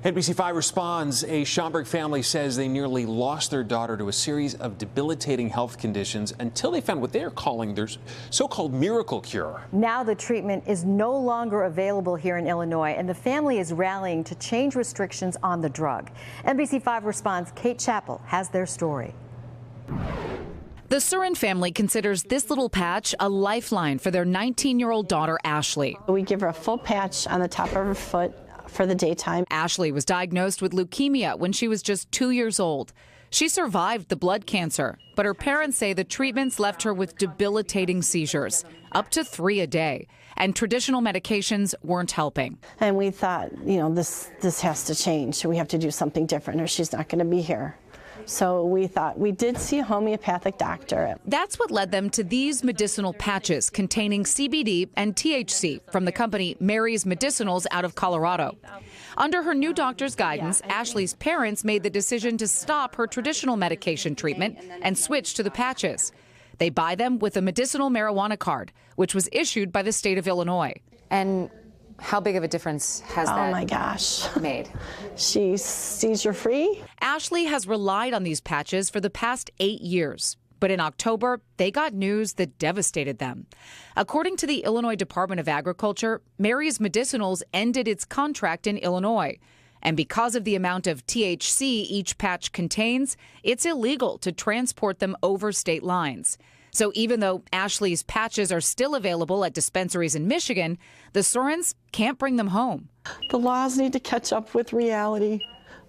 NBC5 responds. A Schaumburg family says they nearly lost their daughter to a series of debilitating health conditions until they found what they are calling their so-called miracle cure. Now the treatment is no longer available here in Illinois, and the family is rallying to change restrictions on the drug. NBC5 responds. Kate Chappell has their story. The Surin family considers this little patch a lifeline for their 19-year-old daughter, Ashley. We give her a full patch on the top of her foot for the daytime. Ashley was diagnosed with leukemia when she was just 2 years old. She survived the blood cancer, but her parents say the treatments left her with debilitating seizures, up to 3 a day, and traditional medications weren't helping. And we thought, this has to change. We have to do something different or she's not going to be here. So we thought, we did see a homeopathic doctor. That's what led them to these medicinal patches containing CBD and THC from the company Mary's Medicinals out of Colorado. Under her new doctor's guidance, Ashley's parents made the decision to stop her traditional medication treatment and switch to the patches. They buy them with a medicinal marijuana card, which was issued by the state of Illinois. And how big of a difference has that Oh my gosh. made? She's seizure-free. Ashley has relied on these patches for the past 8 years. But in October, they got news that devastated them. According to the Illinois Department of Agriculture, Mary's Medicinals ended its contract in Illinois. And because of the amount of THC each patch contains, it's illegal to transport them over state lines. So even though Ashley's patches are still available at dispensaries in Michigan, the Surins can't bring them home. The laws need to catch up with reality.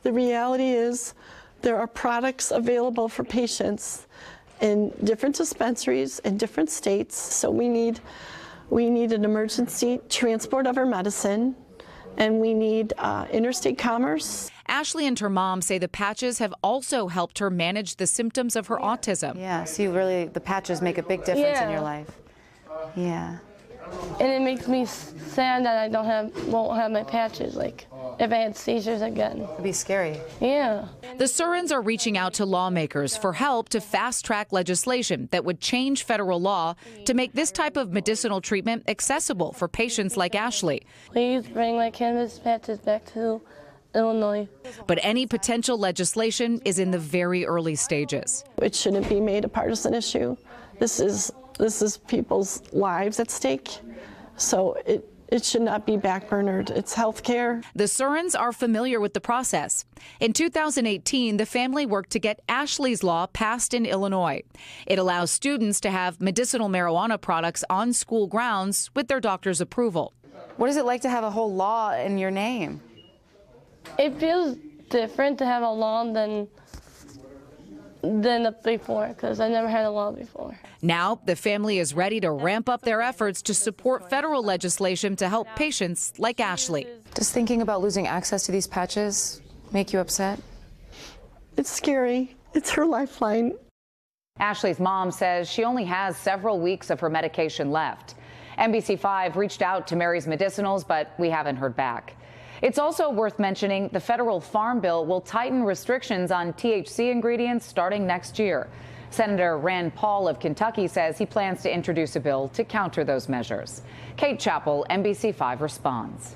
The reality is there are products available for patients in different dispensaries in different states. So we need an emergency transport of our medicine, and we need interstate commerce. Ashley and her mom say the patches have also helped her manage the symptoms of her autism. Yeah, so the patches make a big difference in your life. Yeah. And it makes me sad that I won't have my patches, like if I had seizures again. It'd be scary. Yeah. The Surins are reaching out to lawmakers for help to fast-track legislation that would change federal law to make this type of medicinal treatment accessible for patients like Ashley. Please bring my cannabis patches back to Illinois. But any potential legislation is in the very early stages. It shouldn't be made a partisan issue. This is people's lives at stake. So it should not be backburnered. It's health care. The Surins are familiar with the process. In 2018, the family worked to get Ashley's law passed in Illinois. It allows students to have medicinal marijuana products on school grounds with their doctor's approval. What is it like to have a whole law in your name? It feels different to have a law than before, because I never had a law before. Now, the family is ready to ramp up their efforts to support federal legislation to help patients like Ashley. Does thinking about losing access to these patches make you upset? It's scary. It's her lifeline. Ashley's mom says she only has several weeks of her medication left. NBC5 reached out to Mary's Medicinals, but we haven't heard back. It's also worth mentioning the federal farm bill will tighten restrictions on THC ingredients starting next year. Senator Rand Paul of Kentucky says he plans to introduce a bill to counter those measures. Kate Chappell, NBC5 responds.